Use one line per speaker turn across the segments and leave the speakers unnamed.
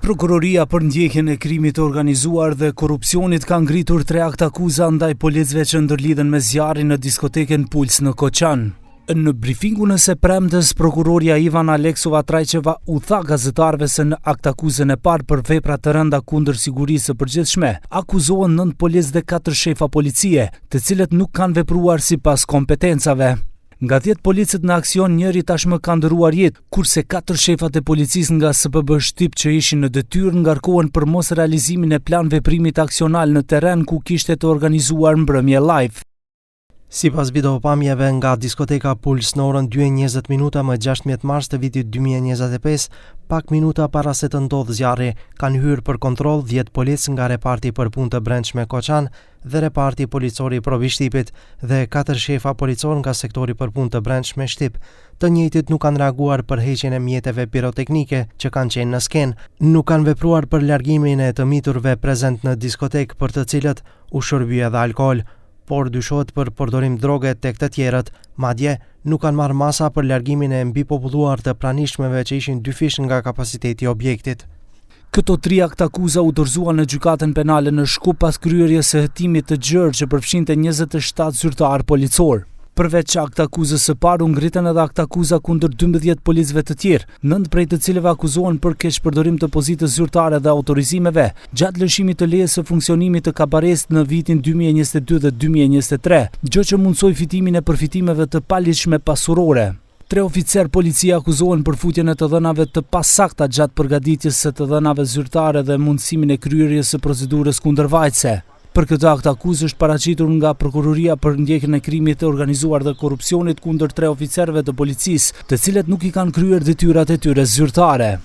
Prokuroria për ndjekjen e krimit të organizuar dhe korrupsionit ka ngritur 3 akte akuza ndaj policëve që ndërlidhen me zjarrin në diskotekën Puls në Koçan. Në brifingun e së premtes, prokuroria Ivan Aleksova Trajcheva u tha gazetarëve se në akt akuzën e parë për vepra të rënda kundër sigurisë së përgjithshme, akuzohen 9 policë dhe 4 shefa policie, të cilët nuk kanë vepruar sipas kompetencave. Nga 10 policët në aksion, njëri tashmë ka ndëruar jetë, kurse 4 shefat e policisë nga SPB Shtyp që ishin në detyrë ngarkohen për mos realizimin e plan veprimit aksional në terren ku kishte të organizuar mbrëmje live.
Sipas videopamjeve nga diskoteka Puls në orën 2:20 më 16 mars të vitit 2025, pak minuta para se të ndodhë zjarri, kanë hyrë për kontroll 10 policë nga reparti për punë të brendshme Koçan dhe reparti policori Provi Shtipit dhe 4 shefa policor nga sektori për punë të brendshme Shtip. Të njëjtit nuk kanë reaguar për heqjen e mjeteve piroteknike që kanë qenë në skenë, nuk kanë vepruar për largimin e të miturve prezent në diskotek për të cilët u shërbye edhe alkool, por dyshohet për përdorim droge tek të tjerët, madje nuk kanë marrë masa për largimin e mbipopulluar të pranishmeve që ishin 2 fish nga kapaciteti i objektit.
Këto 3 akte akuza u dorëzuan në gjykatën penale në Shkup pas kryerjes së hetimit të gjerë që përfshinte 27 zyrtar policor. Përveç akte akuzës së parë, u ngritën edhe akte akuza kundër 12 policëve të tjerë, 9 prej të cilëve akuzohen për keqpërdorim të pozitës zyrtare dhe autorizimeve, gjatë lëshimit të lejes së funksionimit të kabarest në vitin 2022 dhe 2023, gjë që mundsoi fitimin e përfitimeve të paligjshme pasurore. 3 oficer policie akuzohen për futjen e të dhënave të pasakta gjatë përgatitjes së të dhënave zyrtare dhe mundësimin e kryerjes së procedurës kundërvajtëse. Për këtë akt akuzë është paraqitur nga prokuroria për ndjekjen e krimit të organizuar dhe korrupsionit kundër 3 oficerëve të policisë, të cilët nuk i kanë kryer detyrat e tyre zyrtare.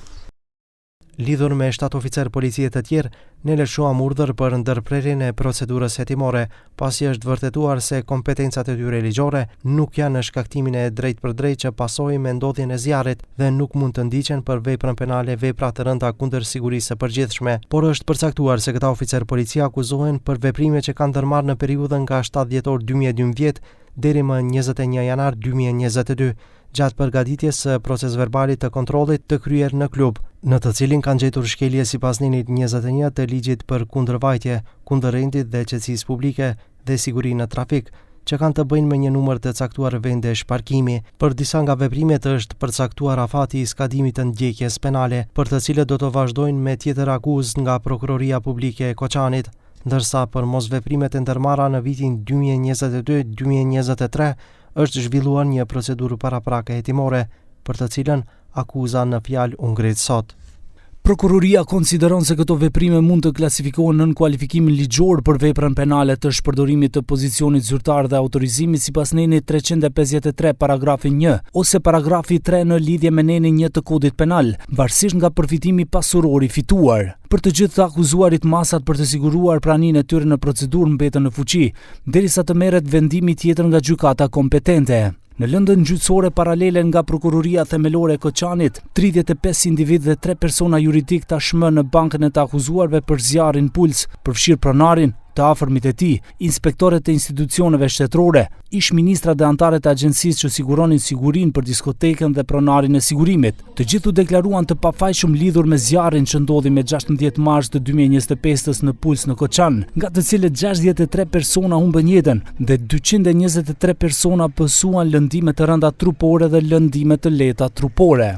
Lidhur me 7 oficer policie të tjerë, ne lëshuam urdhër për ndërprerjen e procedurës hetimore, pasi është vërtetuar se kompetencat e tyre ligjore nuk janë në shkaktimin e drejt për drejt që pasoi me ndodhjen e zjarrit dhe nuk mund të ndiqen për veprën penale vepra të rënda kundër sigurisë së përgjithshme, por është përcaktuar se këta oficer policie akuzohen për veprime që kanë ndërmarrë në periudhën nga 7 dhjetor 2012 deri më 21 janar 2022, gjatë përgatitjes së procesverbalit të kontrollit të kryer në klub, në të cilin kanë gjetur shkelje sipas nenit 21 të ligjit për kundërvajtje, kundër rendit dhe qetësisë publike dhe siguri në trafik, që kanë të bëjnë me një numër të caktuar vendesh parkimi. Për disa nga veprimet është përcaktuar afati i skadimit të ndjekjes penale, për të cilët do të vazhdojnë me tjetër akuzë nga Prokuroria Publike e Koçanit, ndërsa për mosveprimet e ndërmarra në vitin 2022-2023 është zhvilluar një procedurë paraprake hetimore, për të cilën akuza në fjalë u ngrit sot.
Prokuroria konsideron se këto veprime mund të klasifikohen nën kualifikimin ligjor për veprën penale të shpërdorimit të pozicionit zyrtar dhe autorizimit sipas nenit 353 paragrafi 1 ose paragrafi 3 në lidhje me nenin 1 të kodit penal, varësisht nga përfitimi pasuror i fituar. Për të gjithë të akuzuarit, masat për të siguruar praninë e tyre në procedurë mbeten në fuqi, derisa të merret vendimi tjetër nga gjykata kompetente. Në lëndën gjyqësore paralele nga Prokuroria Themelore e Koçanit, 35 individ dhe 3 persona juridik tashmë në bankën e të akuzuarve për zjarrin Puls, përfshir pronarin, të afërmit e tij, inspektorët e institucioneve shtetërore, ish ministra dhe anëtarët e agjencisë që siguronin sigurinë për diskotekën dhe pronarin e sigurimit. Të gjithë u deklaruan të pafajshëm lidhur me zjarrin që ndodhi me 16 mars të 2025 në Puls në Koçan, nga të cilët 63 persona humbën jetën dhe 223 persona pësuan lëndime të rënda trupore dhe lëndime të lehta trupore.